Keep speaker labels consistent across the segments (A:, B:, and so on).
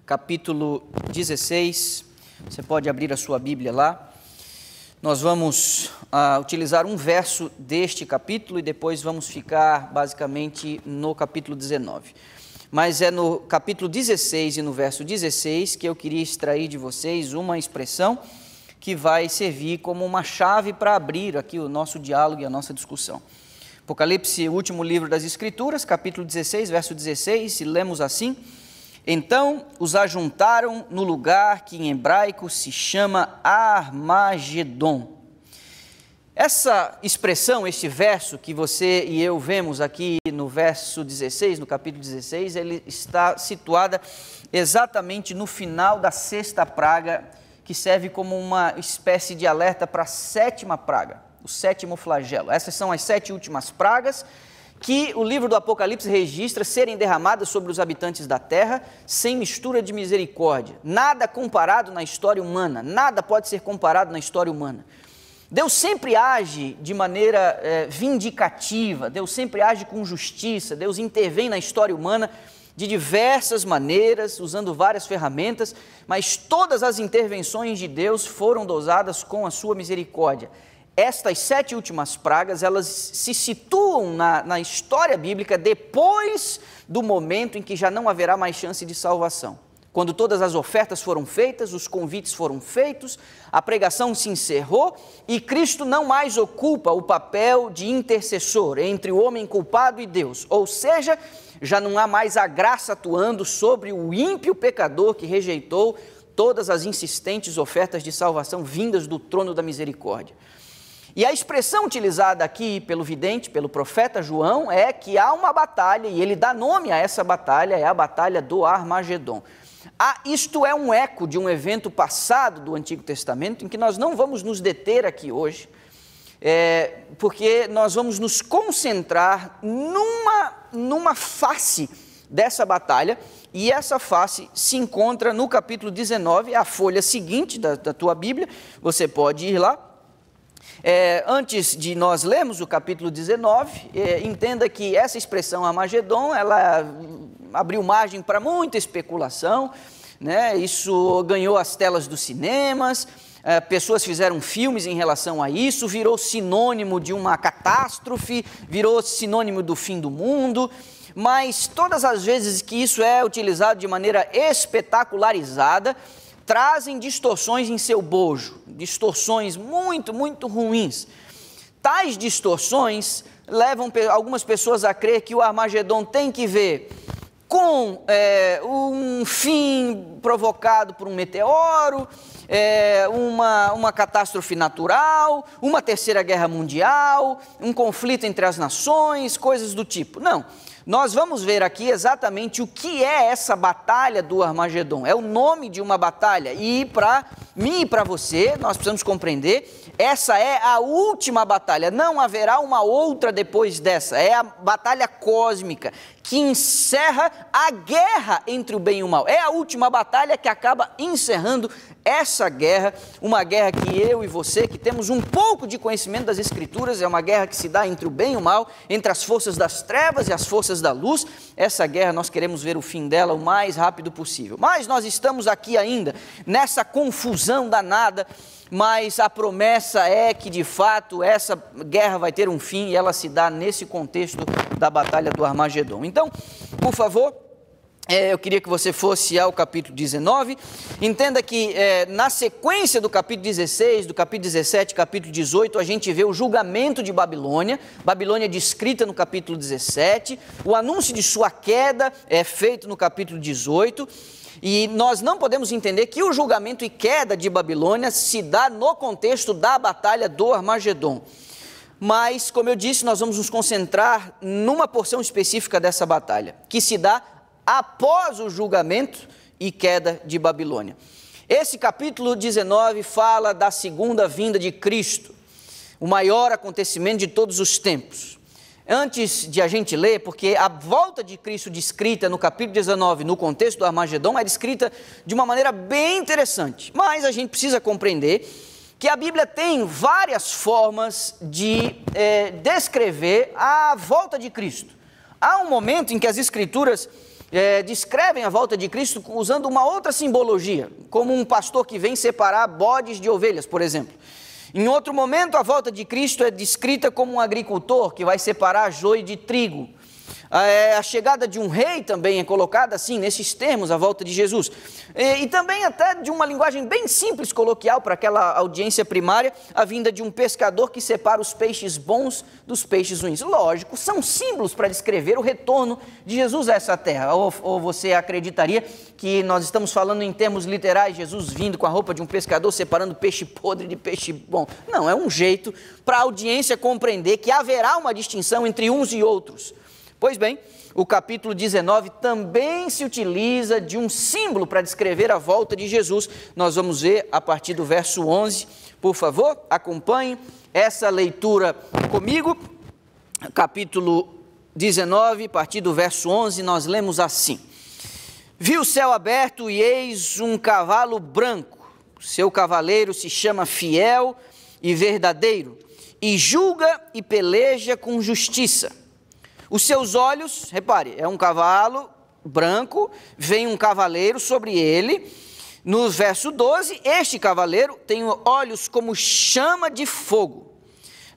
A: capítulo 16. Você pode abrir a sua Bíblia lá. Nós vamos utilizar um verso deste capítulo e depois vamos ficar basicamente no capítulo 19. Mas é no capítulo 16 e no verso 16 que eu queria extrair de vocês uma expressão que vai servir como uma chave para abrir aqui o nosso diálogo e a nossa discussão. Apocalipse, o último livro das Escrituras, capítulo 16, verso 16, e lemos assim: então os ajuntaram no lugar que em hebraico se chama Armagedon. Essa expressão, este verso que você e eu vemos aqui no verso 16, no capítulo 16, ele está situada exatamente no final da sexta praga, que serve como uma espécie de alerta para a sétima praga, o sétimo flagelo. Essas são as 7 últimas pragas que o livro do Apocalipse registra serem derramadas sobre os habitantes da terra, sem mistura de misericórdia. Nada comparado na história humana, nada pode ser comparado na história humana. Deus sempre age de maneira vindicativa, Deus sempre age com justiça, Deus intervém na história humana de diversas maneiras, usando várias ferramentas, mas todas as intervenções de Deus foram dosadas com a sua misericórdia. Estas 7 últimas pragas, elas se situam na história bíblica depois do momento em que já não haverá mais chance de salvação. Quando todas as ofertas foram feitas, os convites foram feitos, a pregação se encerrou e Cristo não mais ocupa o papel de intercessor entre o homem culpado e Deus. Ou seja, já não há mais a graça atuando sobre o ímpio pecador que rejeitou todas as insistentes ofertas de salvação vindas do trono da misericórdia. E a expressão utilizada aqui pelo vidente, pelo profeta João, é que há uma batalha, e ele dá nome a essa batalha, é a batalha do Armagedon. Isto é um eco de um evento passado do Antigo Testamento, em que nós não vamos nos deter aqui hoje, porque nós vamos nos concentrar numa face dessa batalha, e essa face se encontra no capítulo 19, a folha seguinte da tua Bíblia, você pode ir lá. Antes de nós lermos o capítulo 19, entenda que essa expressão Armagedon, ela abriu margem para muita especulação, né? Isso ganhou as telas dos cinemas, pessoas fizeram filmes em relação a isso, virou sinônimo de uma catástrofe, virou sinônimo do fim do mundo, mas todas as vezes que isso é utilizado de maneira espetacularizada, trazem distorções em seu bojo, distorções muito, muito ruins. Tais distorções levam algumas pessoas a crer que o Armagedon tem que ver com um fim provocado por um meteoro, uma catástrofe natural, uma terceira guerra mundial, um conflito entre as nações, coisas do tipo. Não. Nós vamos ver aqui exatamente o que é essa batalha do Armagedon. É o nome de uma batalha e para mim e para você, nós precisamos compreender, essa é a última batalha, não haverá uma outra depois dessa, é a batalha cósmica que encerra a guerra entre o bem e o mal. É a última batalha que acaba encerrando essa guerra, uma guerra que eu e você, que temos um pouco de conhecimento das Escrituras, é uma guerra que se dá entre o bem e o mal, entre as forças das trevas e as forças da luz. Essa guerra nós queremos ver o fim dela o mais rápido possível. Mas nós estamos aqui ainda nessa confusão danada, mas a promessa é que de fato essa guerra vai ter um fim e ela se dá nesse contexto da batalha do Armagedon. Então, por favor, eu queria que você fosse ao capítulo 19, entenda que na sequência do capítulo 16, do capítulo 17, capítulo 18, a gente vê o julgamento de Babilônia, Babilônia descrita no capítulo 17, o anúncio de sua queda é feito no capítulo 18, e nós não podemos entender que o julgamento e queda de Babilônia se dá no contexto da batalha do Armagedon. Mas, como eu disse, nós vamos nos concentrar numa porção específica dessa batalha, que se dá após o julgamento e queda de Babilônia. Esse capítulo 19 fala da segunda vinda de Cristo, o maior acontecimento de todos os tempos. Antes de a gente ler, porque a volta de Cristo descrita no capítulo 19, no contexto do Armagedon, é descrita de uma maneira bem interessante. Mas a gente precisa compreender que a Bíblia tem várias formas de descrever a volta de Cristo. Há um momento em que as Escrituras descrevem a volta de Cristo usando uma outra simbologia, como um pastor que vem separar bodes de ovelhas, por exemplo. Em outro momento, a volta de Cristo é descrita como um agricultor que vai separar joio de trigo. A chegada de um rei também é colocada assim, nesses termos, a volta de Jesus. E também até de uma linguagem bem simples, coloquial, para aquela audiência primária, a vinda de um pescador que separa os peixes bons dos peixes ruins. Lógico, são símbolos para descrever o retorno de Jesus a essa terra. Ou você acreditaria que nós estamos falando em termos literais, Jesus vindo com a roupa de um pescador, separando peixe podre de peixe bom? Não, é um jeito para a audiência compreender que haverá uma distinção entre uns e outros. Pois bem, o capítulo 19 também se utiliza de um símbolo para descrever a volta de Jesus. Nós vamos ver a partir do verso 11. Por favor, acompanhe essa leitura comigo. Capítulo 19, a partir do verso 11, nós lemos assim: Vi o céu aberto e eis um cavalo branco. Seu cavaleiro se chama Fiel e Verdadeiro, e julga e peleja com justiça. Os seus olhos, repare, é um cavalo branco, vem um cavaleiro sobre ele. No verso 12, este cavaleiro tem olhos como chama de fogo.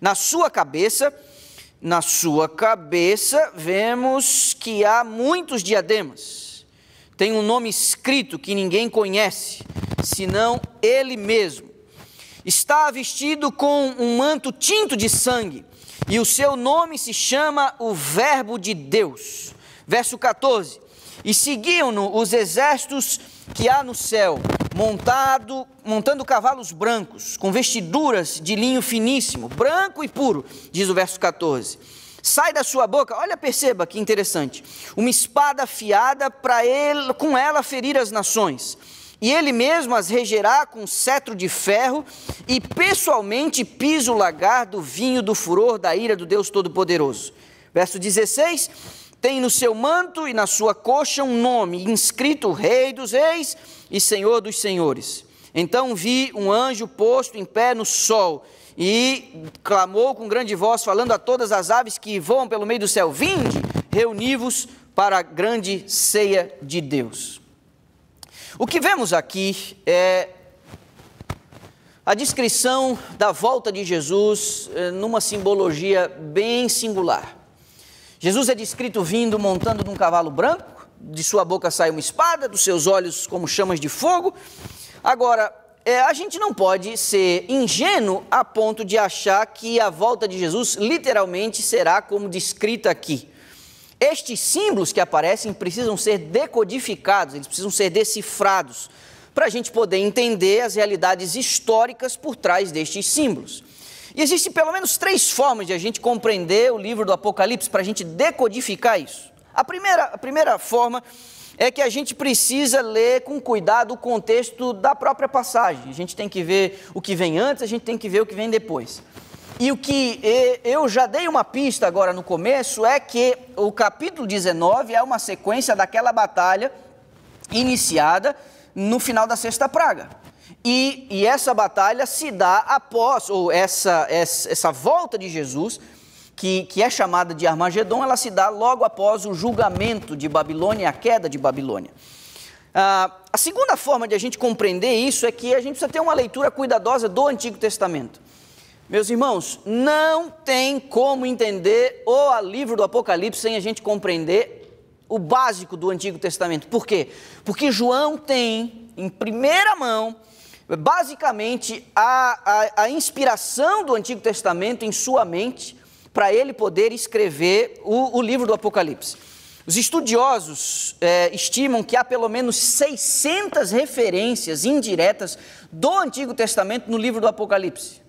A: Na sua cabeça vemos que há muitos diademas. Tem um nome escrito que ninguém conhece, senão ele mesmo. Está vestido com um manto tinto de sangue, e o seu nome se chama o Verbo de Deus. Verso 14, e seguiam-no os exércitos que há no céu, montando cavalos brancos, com vestiduras de linho finíssimo, branco e puro, diz o verso 14. Sai da sua boca, olha, perceba que interessante, uma espada afiada para ele, com ela ferir as nações. E ele mesmo as regerá com cetro de ferro, e pessoalmente pisa o lagar do vinho do furor da ira do Deus Todo-Poderoso. Verso 16, tem no seu manto e na sua coxa um nome, inscrito Rei dos Reis e Senhor dos Senhores. Então vi um anjo posto em pé no sol, e clamou com grande voz, falando a todas as aves que voam pelo meio do céu: vinde, reuni-vos para a grande ceia de Deus. O que vemos aqui é a descrição da volta de Jesus numa simbologia bem singular. Jesus é descrito vindo montando num cavalo branco, de sua boca sai uma espada, dos seus olhos como chamas de fogo. Agora, a gente não pode ser ingênuo a ponto de achar que a volta de Jesus literalmente será como descrita aqui. Estes símbolos que aparecem precisam ser decodificados, eles precisam ser decifrados, para a gente poder entender as realidades históricas por trás destes símbolos. E existem pelo menos 3 formas de a gente compreender o livro do Apocalipse, para a gente decodificar isso. A primeira forma é que a gente precisa ler com cuidado o contexto da própria passagem. A gente tem que ver o que vem antes, a gente tem que ver o que vem depois. E o que eu já dei uma pista agora no começo é que o capítulo 19 é uma sequência daquela batalha iniciada no final da sexta praga. E essa batalha se dá após, ou essa volta de Jesus, que é chamada de Armagedon, ela se dá logo após o julgamento de Babilônia, a queda de Babilônia. A segunda forma de a gente compreender isso é que a gente precisa ter uma leitura cuidadosa do Antigo Testamento. Meus irmãos, não tem como entender o livro do Apocalipse sem a gente compreender o básico do Antigo Testamento. Por quê? Porque João tem, em primeira mão, basicamente a inspiração do Antigo Testamento em sua mente, para ele poder escrever o livro do Apocalipse. Os estudiosos estimam que há pelo menos 600 referências indiretas do Antigo Testamento no livro do Apocalipse.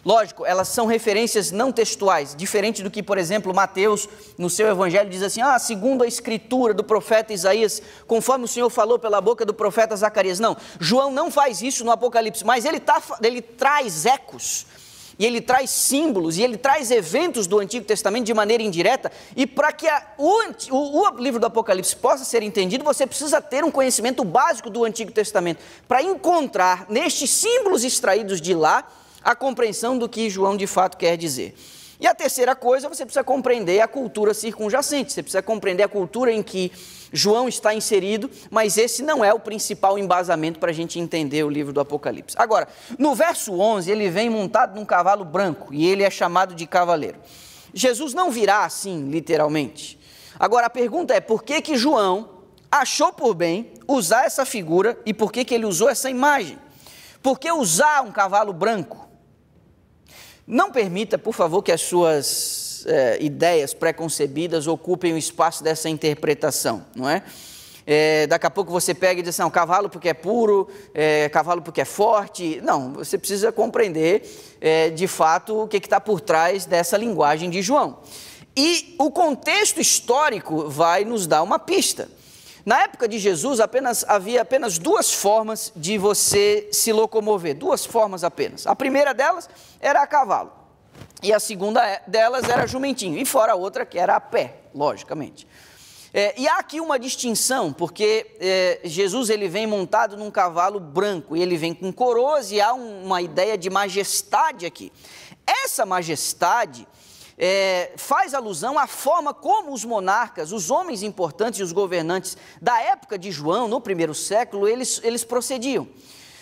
A: Lógico, elas são referências não textuais, diferente do que, por exemplo, Mateus, no seu evangelho, diz assim: segundo a escritura do profeta Isaías, conforme o Senhor falou pela boca do profeta Zacarias. Não, João não faz isso no Apocalipse, mas ele traz ecos, e ele traz símbolos, e ele traz eventos do Antigo Testamento de maneira indireta, e para que o livro do Apocalipse possa ser entendido, você precisa ter um conhecimento básico do Antigo Testamento, para encontrar nestes símbolos extraídos de lá, a compreensão do que João de fato quer dizer. E a terceira coisa, você precisa compreender a cultura circunjacente, você precisa compreender a cultura em que João está inserido, mas esse não é o principal embasamento para a gente entender o livro do Apocalipse. Agora, no verso 11, ele vem montado num cavalo branco, e ele é chamado de cavaleiro. Jesus não virá assim, literalmente. Agora, a pergunta é, por que João achou por bem usar essa figura, e por que ele usou essa imagem? Por que usar um cavalo branco? Não permita, por favor, que as suas ideias preconcebidas ocupem o espaço dessa interpretação, não é? Daqui a pouco você pega e diz assim, cavalo porque é puro, cavalo porque é forte. Não, você precisa compreender de fato o que está por trás dessa linguagem de João. E o contexto histórico vai nos dar uma pista. Na época de Jesus, havia apenas duas formas de você se locomover, duas formas apenas. A primeira delas era a cavalo, e a segunda delas era jumentinho, e fora a outra que era a pé, logicamente. E há aqui uma distinção, porque Jesus ele vem montado num cavalo branco, e ele vem com coroas, e há uma ideia de majestade aqui. Essa majestade faz alusão à forma como os monarcas, os homens importantes e os governantes da época de João, no primeiro século, eles procediam.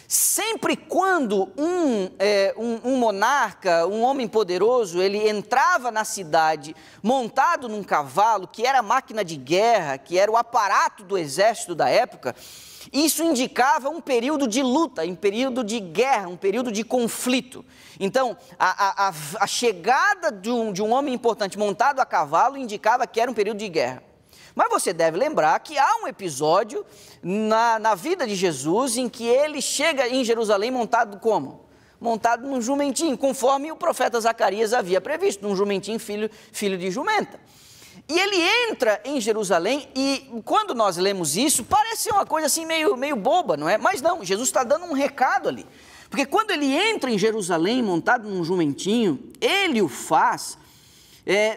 A: Sempre quando um monarca, um homem poderoso, ele entrava na cidade montado num cavalo, que era a máquina de guerra, que era o aparato do exército da época, isso indicava um período de luta, um período de guerra, um período de conflito. Então, a chegada de um homem importante montado a cavalo indicava que era um período de guerra. Mas você deve lembrar que há um episódio na vida de Jesus em que ele chega em Jerusalém montado como? Montado num jumentinho, conforme o profeta Zacarias havia previsto, num jumentinho filho de jumenta. E ele entra em Jerusalém e quando nós lemos isso, parece ser uma coisa assim meio boba, não é? Mas não, Jesus está dando um recado ali. Porque quando ele entra em Jerusalém montado num jumentinho, ele o faz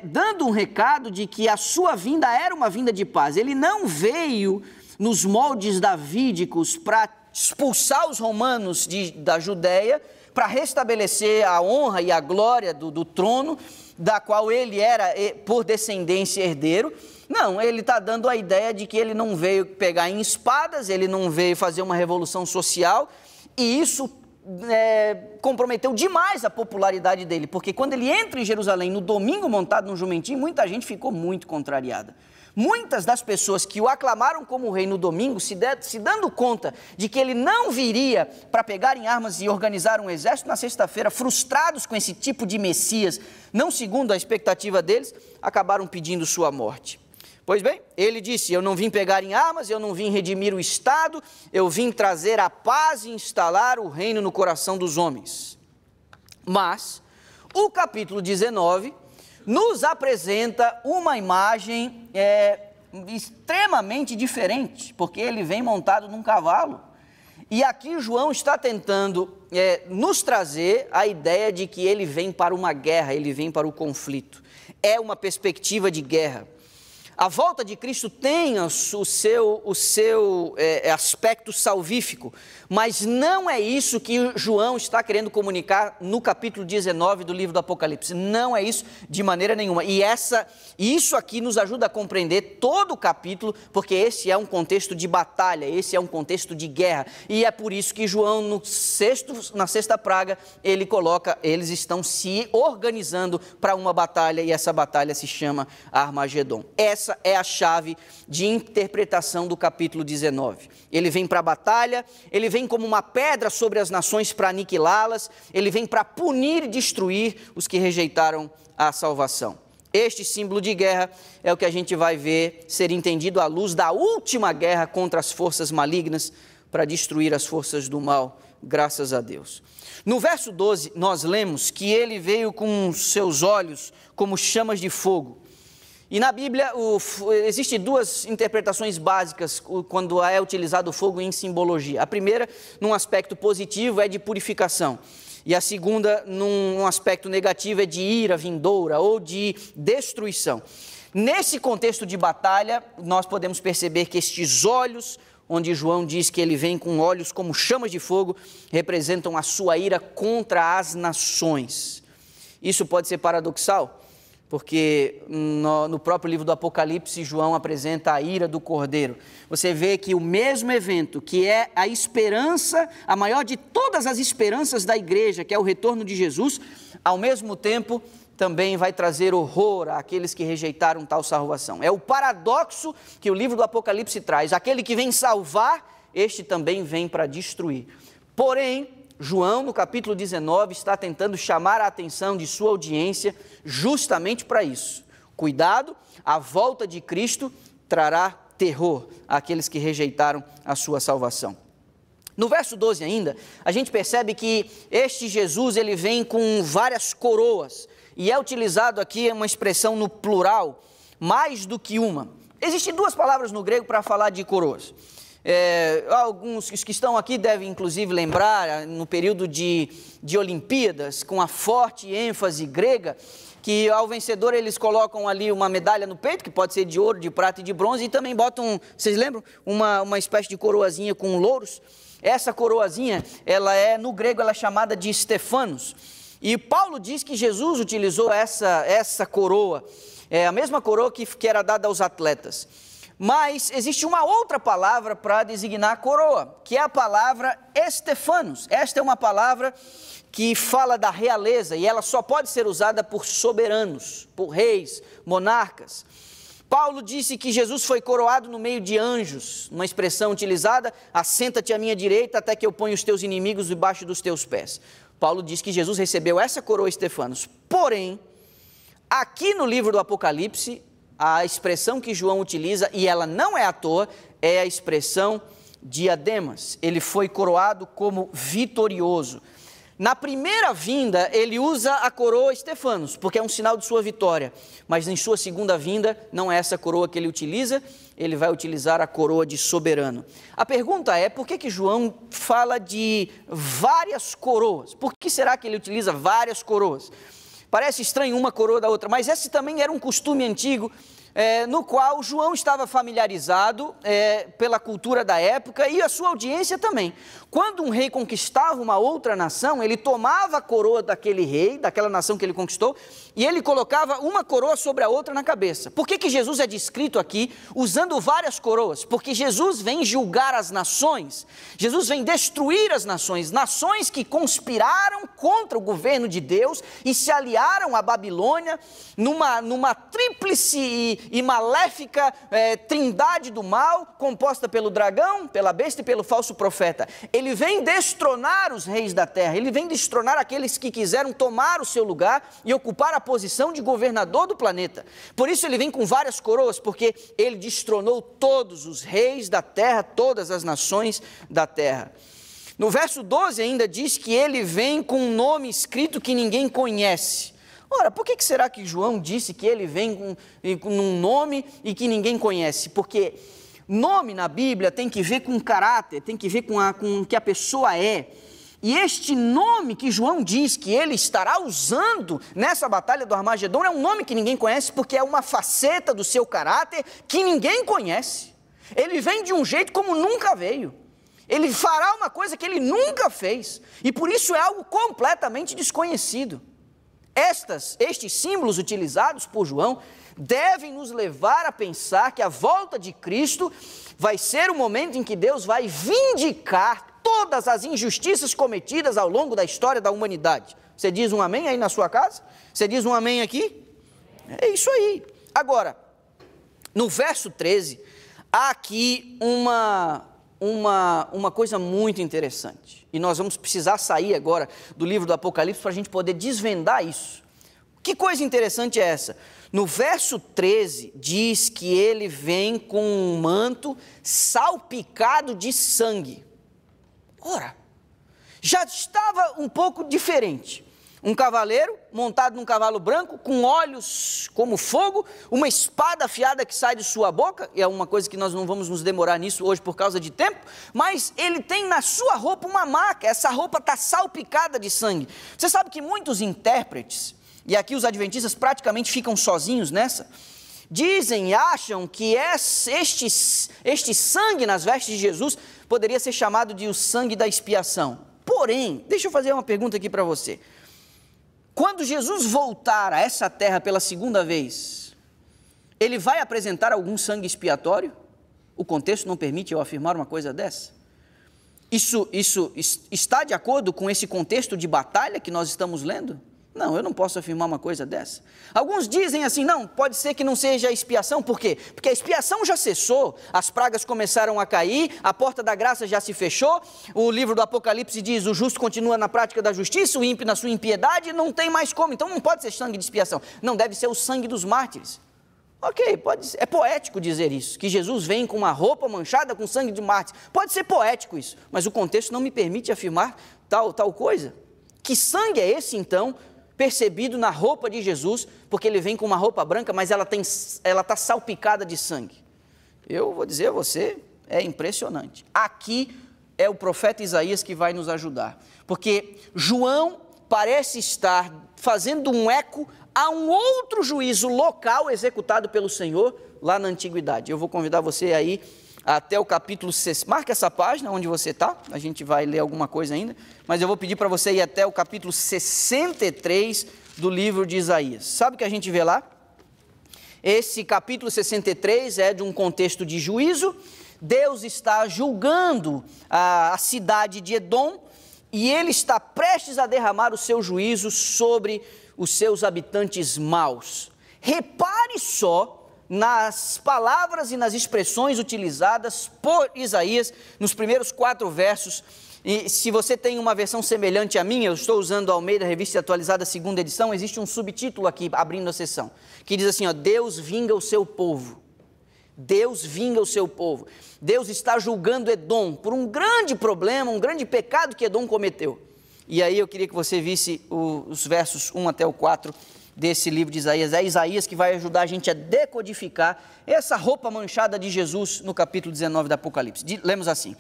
A: dando um recado de que a sua vinda era uma vinda de paz. Ele não veio nos moldes davídicos para expulsar os romanos da Judéia, para restabelecer a honra e a glória do trono, da qual ele era, por descendência, herdeiro. Não, ele está dando a ideia de que ele não veio pegar em espadas, ele não veio fazer uma revolução social, e isso comprometeu demais a popularidade dele, porque quando ele entra em Jerusalém no domingo montado num jumentinho, muita gente ficou muito contrariada. Muitas das pessoas que o aclamaram como rei no domingo, se dando conta de que ele não viria para pegar em armas e organizar um exército na sexta-feira, frustrados com esse tipo de Messias, não segundo a expectativa deles, acabaram pedindo sua morte. Pois bem, ele disse, eu não vim pegar em armas, eu não vim redimir o Estado, eu vim trazer a paz e instalar o reino no coração dos homens. Mas, o capítulo 19 nos apresenta uma imagem extremamente diferente, porque ele vem montado num cavalo. E aqui João está tentando nos trazer a ideia de que ele vem para uma guerra, ele vem para o conflito. É uma perspectiva de guerra. A volta de Cristo tem o seu aspecto salvífico, mas não é isso que João está querendo comunicar no capítulo 19 do livro do Apocalipse. Não é isso de maneira nenhuma. E isso aqui nos ajuda a compreender todo o capítulo, porque esse é um contexto de batalha, esse é um contexto de guerra. E é por isso que João, na sexta praga, ele coloca, eles estão se organizando para uma batalha, e essa batalha se chama Armagedon. Essa é a chave de interpretação do capítulo 19. Ele vem para a batalha, ele vem como uma pedra sobre as nações para aniquilá-las, ele vem para punir e destruir os que rejeitaram a salvação. Este símbolo de guerra é o que a gente vai ver ser entendido à luz da última guerra contra as forças malignas para destruir as forças do mal, graças a Deus. No verso 12, nós lemos que ele veio com seus olhos como chamas de fogo. E na Bíblia existem duas interpretações básicas quando é utilizado o fogo em simbologia. A primeira, num aspecto positivo, é de purificação. E a segunda, num aspecto negativo, é de ira vindoura ou de destruição. Nesse contexto de batalha, nós podemos perceber que estes olhos, onde João diz que ele vem com olhos como chamas de fogo, representam a sua ira contra as nações. Isso pode ser paradoxal, porque no próprio livro do Apocalipse, João apresenta a ira do Cordeiro. Você vê que o mesmo evento, que é a esperança, a maior de todas as esperanças da igreja, que é o retorno de Jesus, ao mesmo tempo também vai trazer horror àqueles que rejeitaram tal salvação. É o paradoxo que o livro do Apocalipse traz. Aquele que vem salvar, este também vem para destruir. Porém, João, no capítulo 19, está tentando chamar a atenção de sua audiência justamente para isso. Cuidado, a volta de Cristo trará terror àqueles que rejeitaram a sua salvação. No verso 12 ainda, a gente percebe que este Jesus, ele vem com várias coroas, e é utilizado aqui uma expressão no plural, mais do que uma. Existem duas palavras no grego para falar de coroas. Alguns que estão aqui devem inclusive lembrar, no período de Olimpíadas, com a forte ênfase grega, que ao vencedor eles colocam ali uma medalha no peito, que pode ser de ouro, de prata e de bronze, e também botam, vocês lembram? Uma espécie de coroazinha com louros. Essa coroazinha, no grego ela é chamada de Stefanos, e Paulo diz que Jesus utilizou essa coroa, a mesma coroa que era dada aos atletas. Mas existe uma outra palavra para designar a coroa, que é a palavra Estefanos. Esta é uma palavra que fala da realeza e ela só pode ser usada por soberanos, por reis, monarcas. Paulo disse que Jesus foi coroado no meio de anjos, uma expressão utilizada, assenta-te à minha direita até que eu ponha os teus inimigos debaixo dos teus pés. Paulo diz que Jesus recebeu essa coroa Estefanos. Porém, aqui no livro do Apocalipse, a expressão que João utiliza, e ela não é à toa, é a expressão diademas. Ele foi coroado como vitorioso. Na primeira vinda, ele usa a coroa Estefanos, porque é um sinal de sua vitória. Mas em sua segunda vinda, não é essa coroa que ele utiliza, ele vai utilizar a coroa de soberano. A pergunta é, por que João fala de várias coroas? Por que será que ele utiliza várias coroas? Parece estranho uma coroa da outra, mas esse também era um costume antigo, no qual João estava familiarizado pela cultura da época e a sua audiência também. Quando um rei conquistava uma outra nação, ele tomava a coroa daquele rei, daquela nação que ele conquistou, e ele colocava uma coroa sobre a outra na cabeça. Por que Jesus é descrito aqui usando várias coroas? Porque Jesus vem julgar as nações, Jesus vem destruir as nações, nações que conspiraram contra o governo de Deus e se aliaram à Babilônia numa tríplice e maléfica trindade do mal, composta pelo dragão, pela besta e pelo falso profeta. Ele vem destronar os reis da terra, ele vem destronar aqueles que quiseram tomar o seu lugar e ocupar a posição de governador do planeta. Por isso ele vem com várias coroas, porque ele destronou todos os reis da terra, todas as nações da terra. No verso 12 ainda diz que ele vem com um nome escrito que ninguém conhece. Ora, por que será que João disse que ele vem com um nome e que ninguém conhece? Porque nome na Bíblia tem que ver com caráter, tem que ver com o que a pessoa é. E este nome que João diz que ele estará usando nessa batalha do Armagedon é um nome que ninguém conhece, porque é uma faceta do seu caráter que ninguém conhece. Ele vem de um jeito como nunca veio. Ele fará uma coisa que ele nunca fez. E por isso é algo completamente desconhecido. Estes símbolos utilizados por João devem nos levar a pensar que a volta de Cristo vai ser o momento em que Deus vai vindicar todas as injustiças cometidas ao longo da história da humanidade. Você diz um amém aí na sua casa? Você diz um amém aqui? É isso aí. Agora, no verso 13, há aqui uma coisa muito interessante. E nós vamos precisar sair agora do livro do Apocalipse para a gente poder desvendar isso. Que coisa interessante é essa? No verso 13 diz que ele vem com um manto salpicado de sangue. Ora, já estava um pouco diferente. Um cavaleiro montado num cavalo branco, com olhos como fogo, uma espada afiada que sai de sua boca, e é uma coisa que nós não vamos nos demorar nisso hoje por causa de tempo, mas ele tem na sua roupa uma marca, essa roupa está salpicada de sangue. Você sabe que muitos intérpretes, e aqui os adventistas praticamente ficam sozinhos nessa, dizem e acham que este sangue nas vestes de Jesus poderia ser chamado de o sangue da expiação. Porém, deixa eu fazer uma pergunta aqui para você. quando Jesus voltar a essa terra pela segunda vez, ele vai apresentar algum sangue expiatório? O contexto não permite eu afirmar uma coisa dessa. Isso está de acordo com esse contexto de batalha que nós estamos lendo? Não, eu não posso afirmar uma coisa dessa. Alguns dizem assim, não, pode ser que não seja a expiação, por quê? Porque a expiação já cessou, as pragas começaram a cair, a porta da graça já se fechou, o livro do Apocalipse diz, o justo continua na prática da justiça, o ímpio na sua impiedade, não tem mais como, então não pode ser sangue de expiação, não, deve ser o sangue dos mártires. Ok, pode ser, é poético dizer isso, que Jesus vem com uma roupa manchada com sangue de mártires, pode ser poético isso, mas o contexto não me permite afirmar tal coisa. Que sangue é esse então, percebido na roupa de Jesus, porque ele vem com uma roupa branca, mas ela está salpicada de sangue? Eu vou dizer a você, é impressionante. Aqui é o profeta Isaías que vai nos ajudar, porque João parece estar fazendo um eco a um outro juízo local executado pelo Senhor lá na antiguidade. Eu vou convidar você aí até o capítulo 6, marca essa página onde você está, a gente vai ler alguma coisa ainda, mas eu vou pedir para você ir até o capítulo 63 do livro de Isaías. Sabe o que a gente vê lá? Esse capítulo 63 é de um contexto de juízo, Deus está julgando a cidade de Edom, e ele está prestes a derramar o seu juízo sobre os seus habitantes maus. Repare só nas palavras e nas expressões utilizadas por Isaías nos primeiros 4 versos. E se você tem uma versão semelhante à minha, eu estou usando a Almeida Revista Atualizada, 2ª edição, existe um subtítulo aqui, abrindo a sessão, que diz assim, ó, Deus vinga o seu povo. Deus vinga o seu povo. Deus está julgando Edom por um grande problema, um grande pecado que Edom cometeu. E aí eu queria que você visse os versos 1 até o 4 desse livro de Isaías. É Isaías que vai ajudar a gente a decodificar essa roupa manchada de Jesus no capítulo 19 do Apocalipse. Lemos assim: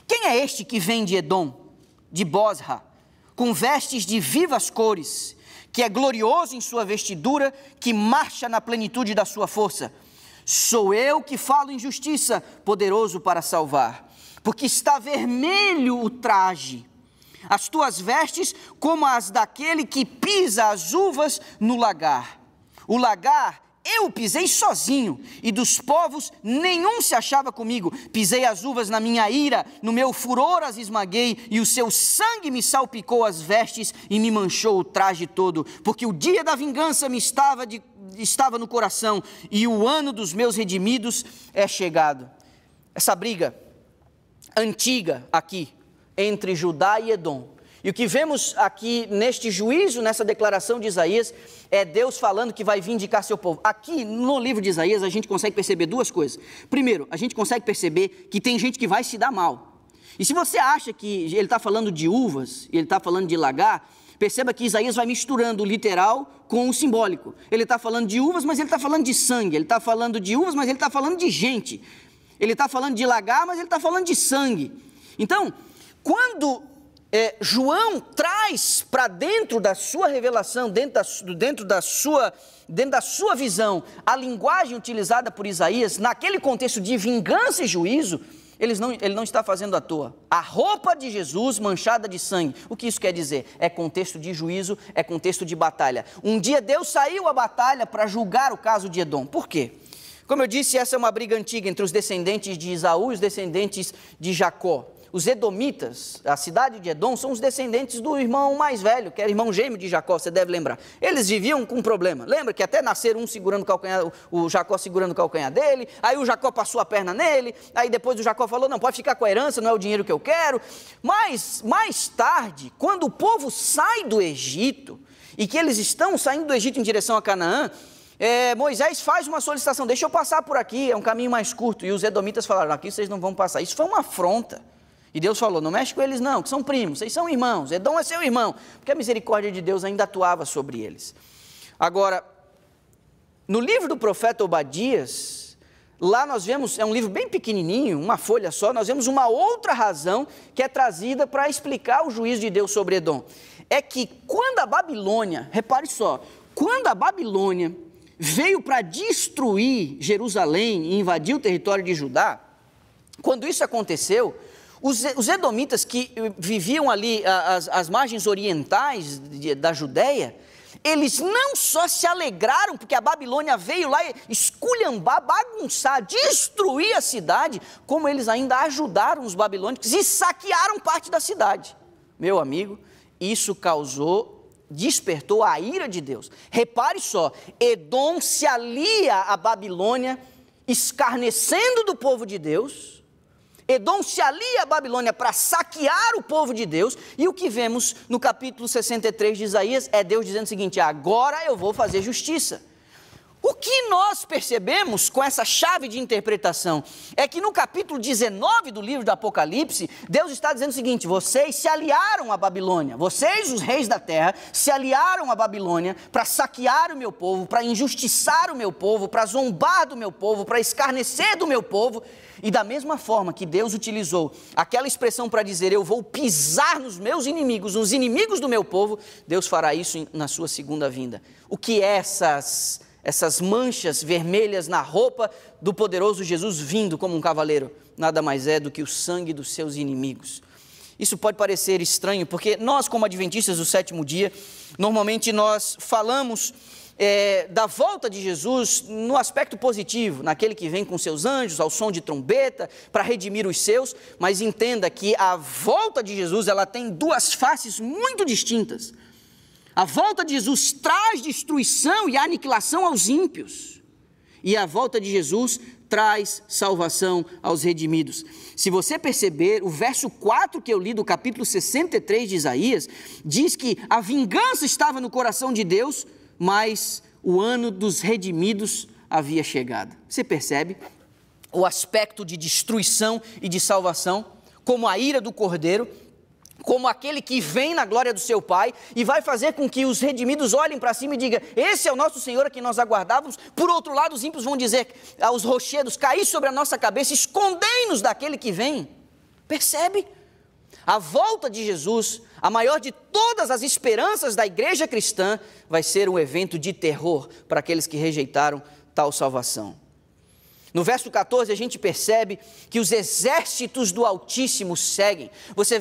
A: quem é este que vem de Edom, de Bosra, com vestes de vivas cores, que é glorioso em sua vestidura, que marcha na plenitude da sua força? Sou eu que falo em justiça, poderoso para salvar, porque está vermelho o traje, as tuas vestes como as daquele que pisa as uvas no lagar. O lagar eu pisei sozinho, e dos povos nenhum se achava comigo. Pisei as uvas na minha ira, no meu furor as esmaguei, e o seu sangue me salpicou as vestes e me manchou o traje todo, porque o dia da vingança me estava no coração, e o ano dos meus redimidos é chegado. Essa briga antiga aqui, entre Judá e Edom. E o que vemos aqui neste juízo, nessa declaração de Isaías, é Deus falando que vai vindicar seu povo. Aqui no livro de Isaías a gente consegue perceber 2 coisas. Primeiro, a gente consegue perceber que tem gente que vai se dar mal. E se você acha que ele está falando de uvas, ele está falando de lagar, perceba que Isaías vai misturando o literal com o simbólico. Ele está falando de uvas, mas ele está falando de sangue. Ele está falando de uvas, mas ele está falando de gente. Ele está falando de lagar, mas ele está falando de sangue. Então, quando João traz para dentro da sua revelação, dentro da sua visão, a linguagem utilizada por Isaías, naquele contexto de vingança e juízo, ele não está fazendo à toa. A roupa de Jesus manchada de sangue, o que isso quer dizer? É contexto de juízo, é contexto de batalha. Um dia Deus saiu à batalha para julgar o caso de Edom. Por quê? Como eu disse, essa é uma briga antiga entre os descendentes de Esaú e os descendentes de Jacó. Os edomitas, a cidade de Edom, são os descendentes do irmão mais velho, que era irmão gêmeo de Jacó, você deve lembrar. Eles viviam com um problema. Lembra que até nasceram um segurando o calcanhar, o Jacó segurando o calcanhar dele, aí o Jacó passou a perna nele, aí depois o Jacó falou, não, pode ficar com a herança, não é o dinheiro que eu quero. Mas, mais tarde, quando o povo sai do Egito, e que eles estão saindo do Egito em direção a Canaã, Moisés faz uma solicitação, deixa eu passar por aqui, é um caminho mais curto. E os edomitas falaram, aqui vocês não vão passar. Isso foi uma afronta. E Deus falou, não mexe com eles não, que são primos, vocês são irmãos, Edom é seu irmão, porque a misericórdia de Deus ainda atuava sobre eles. Agora, no livro do profeta Obadias, lá nós vemos, é um livro bem pequenininho, uma folha só, nós vemos uma outra razão que é trazida para explicar o juízo de Deus sobre Edom. É que quando a Babilônia, repare só, quando a Babilônia veio para destruir Jerusalém e invadir o território de Judá, quando isso aconteceu, os edomitas que viviam ali às margens orientais da Judéia, eles não só se alegraram porque a Babilônia veio lá esculhambar, bagunçar, destruir a cidade, como eles ainda ajudaram os babilônicos e saquearam parte da cidade. Meu amigo, isso despertou a ira de Deus. Repare só, Edom se alia à Babilônia, escarnecendo do povo de Deus. Edom se alia à Babilônia para saquear o povo de Deus, e o que vemos no capítulo 63 de Isaías é Deus dizendo o seguinte: agora eu vou fazer justiça. O que nós percebemos com essa chave de interpretação é que no capítulo 19 do livro do Apocalipse, Deus está dizendo o seguinte: vocês se aliaram à Babilônia, vocês, os reis da terra, se aliaram à Babilônia para saquear o meu povo, para injustiçar o meu povo, para zombar do meu povo, para escarnecer do meu povo. E da mesma forma que Deus utilizou aquela expressão para dizer: eu vou pisar nos meus inimigos, nos inimigos do meu povo, Deus fará isso na sua segunda vinda. O que é essas manchas vermelhas na roupa do poderoso Jesus vindo como um cavaleiro? Nada mais é do que o sangue dos seus inimigos. Isso pode parecer estranho, porque nós, como adventistas do sétimo dia, normalmente nós falamos da volta de Jesus no aspecto positivo, naquele que vem com seus anjos, ao som de trombeta, para redimir os seus, mas entenda que a volta de Jesus, ela tem duas faces muito distintas. A volta de Jesus traz destruição e aniquilação aos ímpios, e a volta de Jesus traz salvação aos redimidos. Se você perceber, o verso 4 que eu li do capítulo 63 de Isaías, diz que a vingança estava no coração de Deus, mas o ano dos redimidos havia chegado. Você percebe o aspecto de destruição e de salvação, como a ira do Cordeiro, como aquele que vem na glória do seu Pai e vai fazer com que os redimidos olhem para cima e digam: esse é o nosso Senhor a quem nós aguardávamos. Por outro lado, os ímpios vão dizer aos rochedos: caí sobre a nossa cabeça, escondei-nos daquele que vem. Percebe? A volta de Jesus, a maior de todas as esperanças da igreja cristã, vai ser um evento de terror para aqueles que rejeitaram tal salvação. No verso 14 a gente percebe que os exércitos do Altíssimo seguem. Você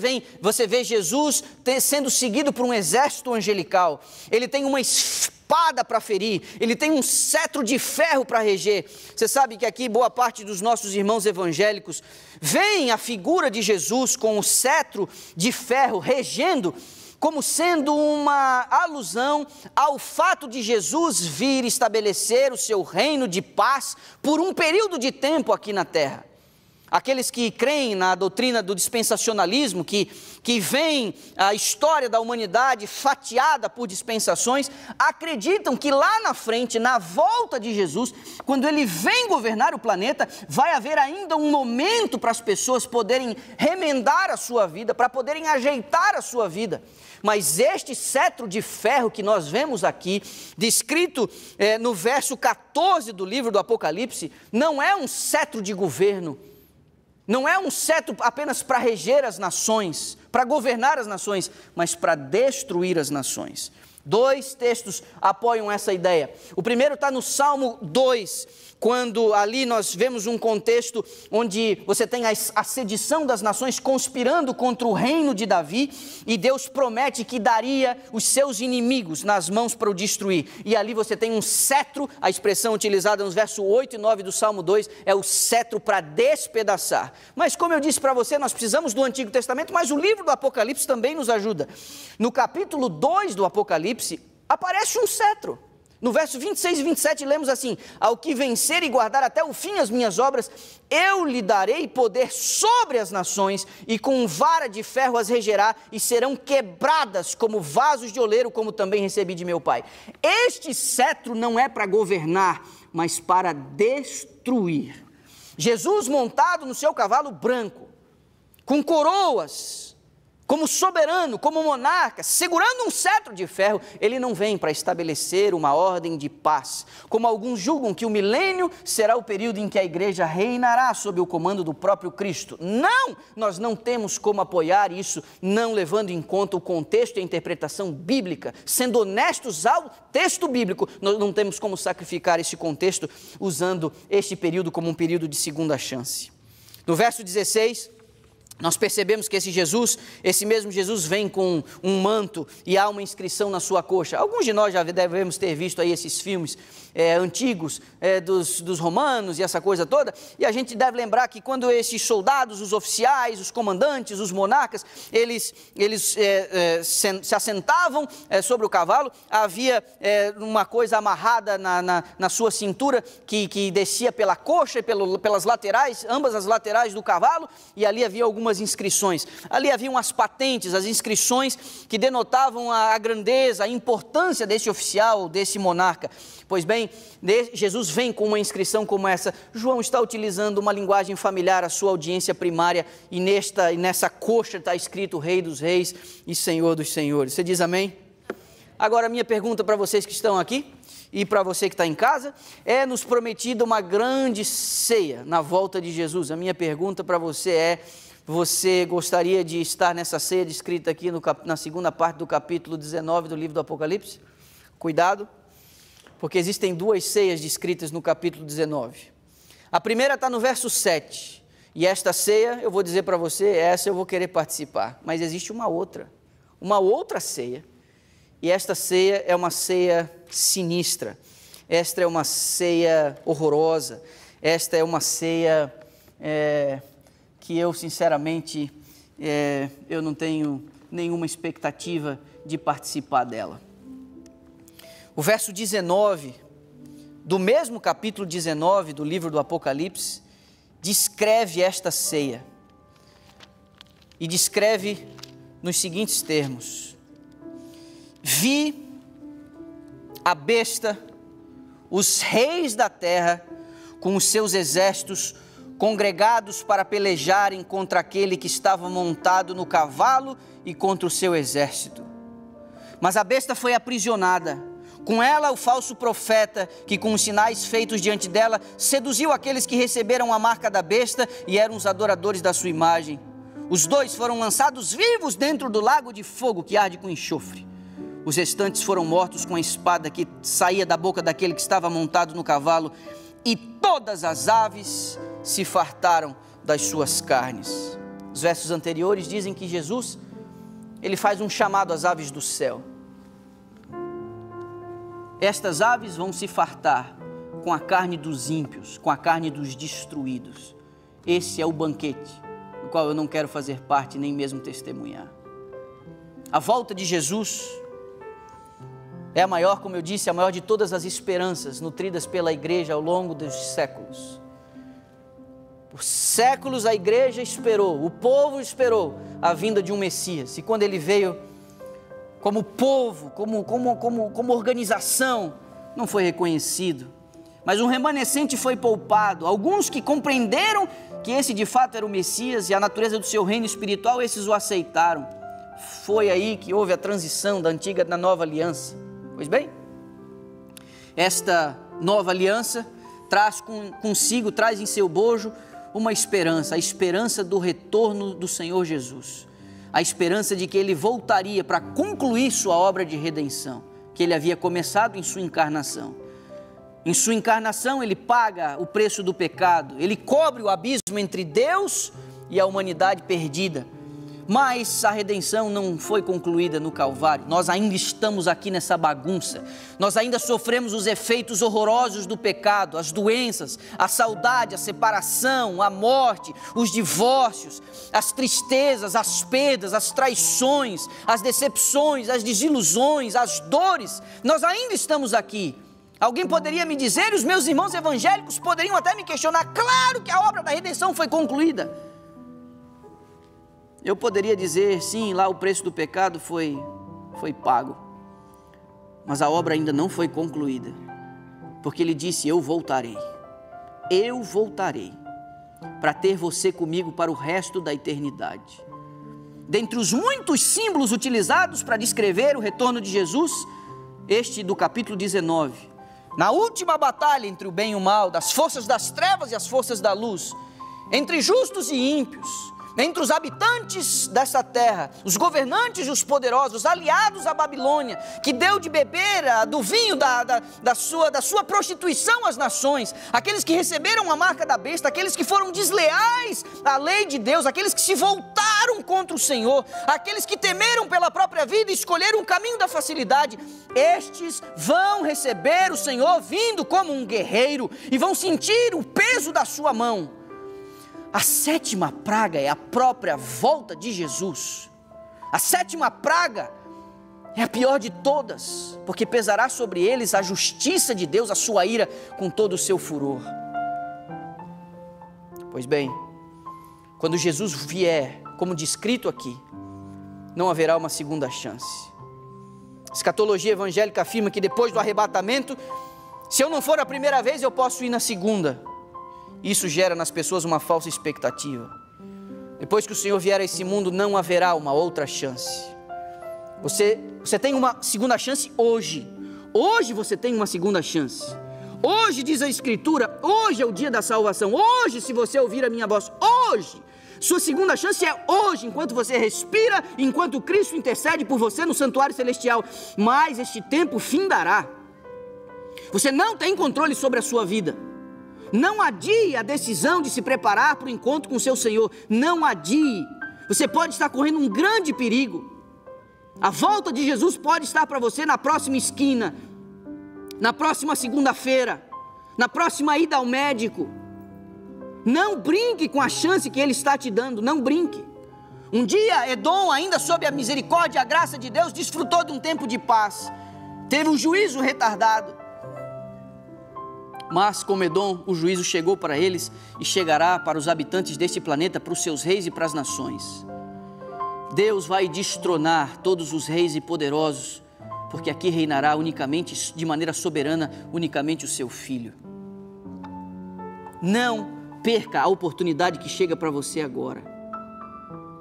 A: vê Jesus sendo seguido por um exército angelical. Ele tem uma espada para ferir, ele tem um cetro de ferro para reger. Você sabe que aqui boa parte dos nossos irmãos evangélicos veem a figura de Jesus com o cetro de ferro regendo, como sendo uma alusão ao fato de Jesus vir estabelecer o seu reino de paz por um período de tempo aqui na terra. Aqueles que creem na doutrina do dispensacionalismo, que veem a história da humanidade fatiada por dispensações, acreditam que lá na frente, na volta de Jesus, quando ele vem governar o planeta, vai haver ainda um momento para as pessoas poderem remendar a sua vida, para poderem ajeitar a sua vida. Mas este cetro de ferro que nós vemos aqui, descrito no verso 14 do livro do Apocalipse, não é um cetro de governo, não é um cetro apenas para reger as nações, para governar as nações, mas para destruir as nações. Dois textos apoiam essa ideia. O primeiro está no Salmo 2, quando ali nós vemos um contexto onde você tem a sedição das nações conspirando contra o reino de Davi, e Deus promete que daria os seus inimigos nas mãos para o destruir. E ali você tem um cetro, a expressão utilizada nos versos 8 e 9 do Salmo 2 é o cetro para despedaçar. Mas como eu disse para você, nós precisamos do Antigo Testamento, mas o livro do Apocalipse também nos ajuda. No capítulo 2 do Apocalipse, aparece um cetro. No verso 26 e 27 lemos assim: ao que vencer e guardar até o fim as minhas obras, eu lhe darei poder sobre as nações, e com vara de ferro as regerá, e serão quebradas como vasos de oleiro, como também recebi de meu Pai. Este cetro não é para governar, mas para destruir. Jesus montado no seu cavalo branco, com coroas, como soberano, como monarca, segurando um cetro de ferro, ele não vem para estabelecer uma ordem de paz, como alguns julgam que o milênio será o período em que a igreja reinará sob o comando do próprio Cristo. Não, nós não temos como apoiar isso, não levando em conta o contexto e a interpretação bíblica. Sendo honestos ao texto bíblico, nós não temos como sacrificar esse contexto, usando este período como um período de segunda chance. No verso 16... nós percebemos que esse mesmo Jesus vem com um manto e há uma inscrição na sua coxa. Alguns de nós já devemos ter visto aí esses filmes antigos dos romanos e essa coisa toda, e a gente deve lembrar que quando esses soldados, os oficiais, os comandantes, os monarcas, eles se assentavam sobre o cavalo, havia uma coisa amarrada na sua cintura que descia pela coxa e pelas laterais, ambas as laterais do cavalo, e ali havia algumas inscrições. Ali haviam as patentes, as inscrições que denotavam a grandeza, a importância desse oficial, desse monarca. Pois bem, Jesus vem com uma inscrição como essa. João está utilizando uma linguagem familiar à sua audiência primária, e nessa coxa está escrito Rei dos Reis e Senhor dos Senhores. Você diz amém? Agora, a minha pergunta para vocês que estão aqui e para você que está em casa, nos prometida uma grande ceia na volta de Jesus. A minha pergunta para você é: você gostaria de estar nessa ceia descrita aqui na segunda parte do capítulo 19 do livro do Apocalipse? Cuidado, porque existem duas ceias descritas no capítulo 19. A primeira está no verso 7, e esta ceia, eu vou dizer para você, essa eu vou querer participar, mas existe uma outra ceia, e esta ceia é uma ceia sinistra, esta é uma ceia horrorosa, esta é uma ceia que eu sinceramente, eu não tenho nenhuma expectativa de participar dela. O verso 19, do mesmo capítulo 19 do livro do Apocalipse, descreve esta ceia, e descreve nos seguintes termos: vi a besta, os reis da terra, com os seus exércitos, congregados para pelejarem contra aquele que estava montado no cavalo e contra o seu exército. Mas a besta foi aprisionada, com ela o falso profeta, que com os sinais feitos diante dela, seduziu aqueles que receberam a marca da besta e eram os adoradores da sua imagem. Os dois foram lançados vivos dentro do lago de fogo que arde com enxofre. Os restantes foram mortos com a espada que saía da boca daquele que estava montado no cavalo, e todas as aves se fartaram das suas carnes. Os versos anteriores dizem que Jesus, ele faz um chamado às aves do céu. Estas aves vão se fartar com a carne dos ímpios, com a carne dos destruídos. Esse é o banquete, do qual eu não quero fazer parte, nem mesmo testemunhar. A volta de Jesus é a maior, como eu disse, a maior de todas as esperanças nutridas pela igreja ao longo dos séculos. Por séculos a igreja esperou, o povo esperou a vinda de um Messias, e quando ele veio, como povo, como organização, não foi reconhecido, mas um remanescente foi poupado. Alguns que compreenderam que esse de fato era o Messias e a natureza do seu reino espiritual, esses o aceitaram. Foi aí que houve a transição da antiga da nova aliança. Pois bem, esta nova aliança traz consigo, traz em seu bojo uma esperança, a esperança do retorno do Senhor Jesus, a esperança de que ele voltaria para concluir sua obra de redenção, que ele havia começado em sua encarnação. Em sua encarnação ele paga o preço do pecado, ele cobre o abismo entre Deus e a humanidade perdida. Mas a redenção não foi concluída no Calvário. Nós ainda estamos aqui nessa bagunça. Nós ainda sofremos os efeitos horrorosos do pecado, as doenças, a saudade, a separação, a morte, os divórcios, as tristezas, as perdas, as traições, as decepções, as desilusões, as dores. Nós ainda estamos aqui. Alguém poderia me dizer, e os meus irmãos evangélicos poderiam até me questionar: claro que a obra da redenção foi concluída. Eu poderia dizer, sim, lá o preço do pecado foi pago, mas a obra ainda não foi concluída, porque ele disse: eu voltarei para ter você comigo para o resto da eternidade. Dentre os muitos símbolos utilizados para descrever o retorno de Jesus, este do capítulo 19, na última batalha entre o bem e o mal, das forças das trevas e as forças da luz, entre justos e ímpios, entre os habitantes dessa terra, os governantes e os poderosos, aliados à Babilônia, que deu de beber do vinho da sua prostituição às nações, aqueles que receberam a marca da besta, aqueles que foram desleais à lei de Deus, aqueles que se voltaram contra o Senhor, aqueles que temeram pela própria vida e escolheram o caminho da facilidade, estes vão receber o Senhor vindo como um guerreiro e vão sentir o peso da sua mão. A sétima praga é a própria volta de Jesus. A sétima praga é a pior de todas, porque pesará sobre eles a justiça de Deus, a sua ira com todo o seu furor. Pois bem, quando Jesus vier, como descrito aqui, não haverá uma segunda chance. A escatologia evangélica afirma que depois do arrebatamento, se eu não for a primeira vez, eu posso ir na segunda. Isso gera nas pessoas uma falsa expectativa. Depois que o Senhor vier a esse mundo, não haverá uma outra chance. Você tem uma segunda chance hoje. Hoje você tem uma segunda chance. Hoje, diz a Escritura, hoje é o dia da salvação. Hoje, se você ouvir a minha voz, hoje. Sua segunda chance é hoje, enquanto você respira, enquanto Cristo intercede por você no santuário celestial. Mas este tempo findará. Você não tem controle sobre a sua vida. Não adie a decisão de se preparar para o encontro com o seu Senhor. Não adie. Você pode estar correndo um grande perigo. A volta de Jesus pode estar para você na próxima esquina, na próxima segunda-feira, na próxima ida ao médico. Não brinque com a chance que Ele está te dando. Não brinque. Um dia Edom, ainda sob a misericórdia e a graça de Deus, desfrutou de um tempo de paz. Teve um juízo retardado. Mas como Edom, o juízo chegou para eles e chegará para os habitantes deste planeta, para os seus reis e para as nações. Deus vai destronar todos os reis e poderosos, porque aqui reinará unicamente, de maneira soberana, unicamente o seu Filho. Não perca a oportunidade que chega para você agora.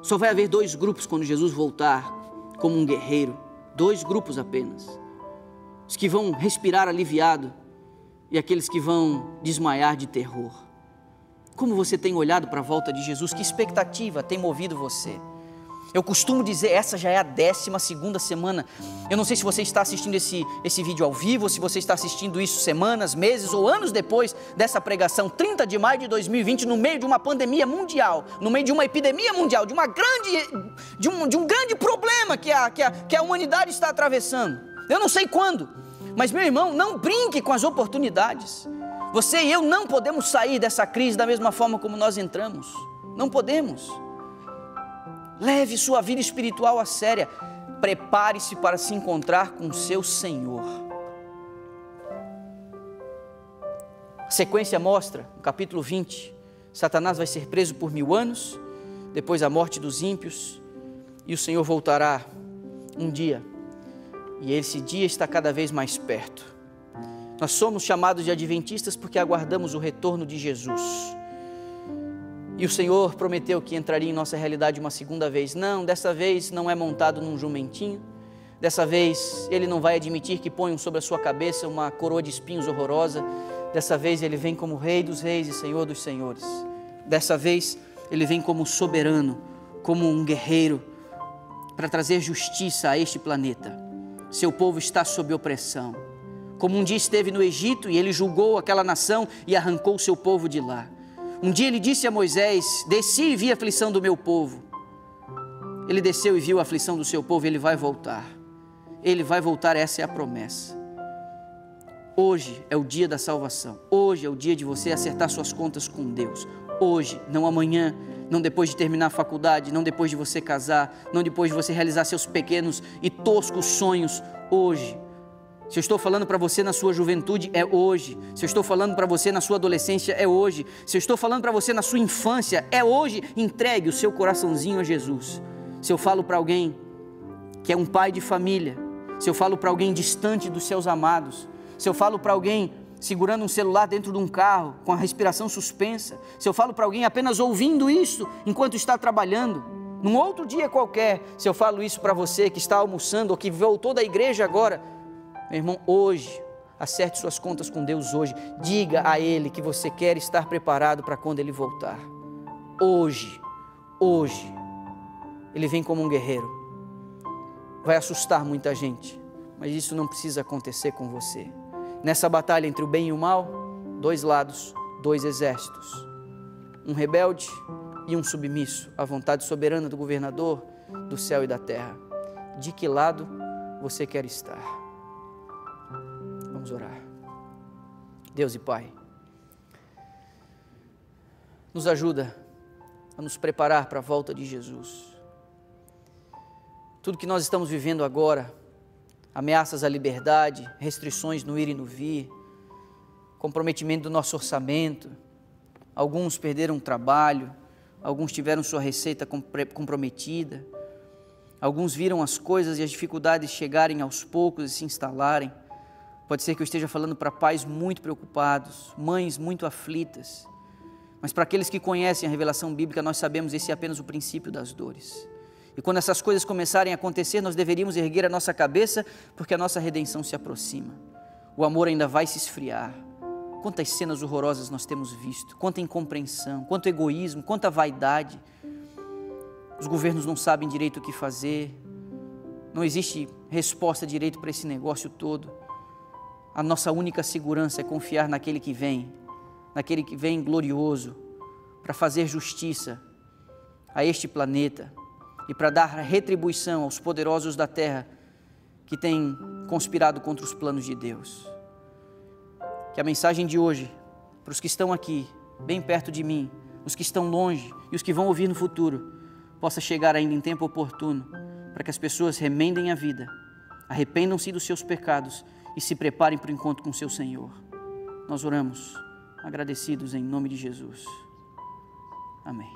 A: Só vai haver dois grupos quando Jesus voltar como um guerreiro. Dois grupos apenas. Os que vão respirar aliviado e aqueles que vão desmaiar de terror. Como você tem olhado para a volta de Jesus? Que expectativa tem movido você? Eu costumo dizer, essa já é a 12ª semana. Eu não sei se você está assistindo esse vídeo ao vivo, ou se você está assistindo isso semanas, meses ou anos depois dessa pregação, 30 de maio de 2020, no meio de uma pandemia mundial, no meio de uma epidemia mundial, de um grande problema que a humanidade está atravessando. Eu não sei quando, mas meu irmão, não brinque com as oportunidades. Você e eu não podemos sair dessa crise da mesma forma como nós entramos. Não podemos. Leve sua vida espiritual a sério. Prepare-se para se encontrar com o seu Senhor. A sequência mostra, no capítulo 20, Satanás vai ser preso por 1000 anos, depois a morte dos ímpios, e o Senhor voltará um dia, e esse dia está cada vez mais perto. Nós somos chamados de adventistas porque aguardamos o retorno de Jesus. E o Senhor prometeu que entraria em nossa realidade uma segunda vez. Não, dessa vez não é montado num jumentinho. Dessa vez Ele não vai admitir que ponham sobre a sua cabeça uma coroa de espinhos horrorosa. Dessa vez Ele vem como Rei dos Reis e Senhor dos Senhores. Dessa vez Ele vem como soberano, como um guerreiro, para trazer justiça a este planeta. Seu povo está sob opressão. Como um dia esteve no Egito e Ele julgou aquela nação e arrancou o seu povo de lá. Um dia Ele disse a Moisés: desci e vi a aflição do meu povo. Ele desceu e viu a aflição do seu povo. Ele vai voltar. Ele vai voltar, essa é a promessa. Hoje é o dia da salvação. Hoje é o dia de você acertar suas contas com Deus. Hoje, não amanhã, não depois de terminar a faculdade, não depois de você casar, não depois de você realizar seus pequenos e toscos sonhos. Hoje. Se eu estou falando para você na sua juventude, é hoje. Se eu estou falando para você na sua adolescência, é hoje. Se eu estou falando para você na sua infância, é hoje. Entregue o seu coraçãozinho a Jesus. Se eu falo para alguém que é um pai de família, se eu falo para alguém distante dos seus amados, se eu falo para alguém segurando um celular dentro de um carro, com a respiração suspensa, se eu falo para alguém apenas ouvindo isso enquanto está trabalhando, num outro dia qualquer, se eu falo isso para você que está almoçando ou que voltou da igreja agora, meu irmão, hoje, acerte suas contas com Deus hoje. Diga a Ele que você quer estar preparado para quando Ele voltar. Hoje hoje, Ele vem como um guerreiro. Vai assustar muita gente, mas isso não precisa acontecer com você. Nessa batalha entre o bem e o mal, 2 lados, 2 exércitos. Um rebelde e um submisso à vontade soberana do governador do céu e da terra. De que lado você quer estar? Vamos orar. Deus e Pai, nos ajuda a nos preparar para a volta de Jesus. Tudo que nós estamos vivendo agora, ameaças à liberdade, restrições no ir e no vir, comprometimento do nosso orçamento, alguns perderam o trabalho, alguns tiveram sua receita comprometida, alguns viram as coisas e as dificuldades chegarem aos poucos e se instalarem. Pode ser que eu esteja falando para pais muito preocupados, mães muito aflitas, mas para aqueles que conhecem a revelação bíblica, nós sabemos que esse é apenas o princípio das dores. E quando essas coisas começarem a acontecer, nós deveríamos erguer a nossa cabeça, porque a nossa redenção se aproxima. O amor ainda vai se esfriar. Quantas cenas horrorosas nós temos visto, quanta incompreensão, quanto egoísmo, quanta vaidade. Os governos não sabem direito o que fazer, não existe resposta direito para esse negócio todo. A nossa única segurança é confiar naquele que vem glorioso, para fazer justiça a este planeta e para dar retribuição aos poderosos da terra que têm conspirado contra os planos de Deus. Que a mensagem de hoje, para os que estão aqui, bem perto de mim, os que estão longe e os que vão ouvir no futuro, possa chegar ainda em tempo oportuno, para que as pessoas remendem a vida, arrependam-se dos seus pecados e se preparem para o encontro com o seu Senhor. Nós oramos, agradecidos em nome de Jesus. Amém.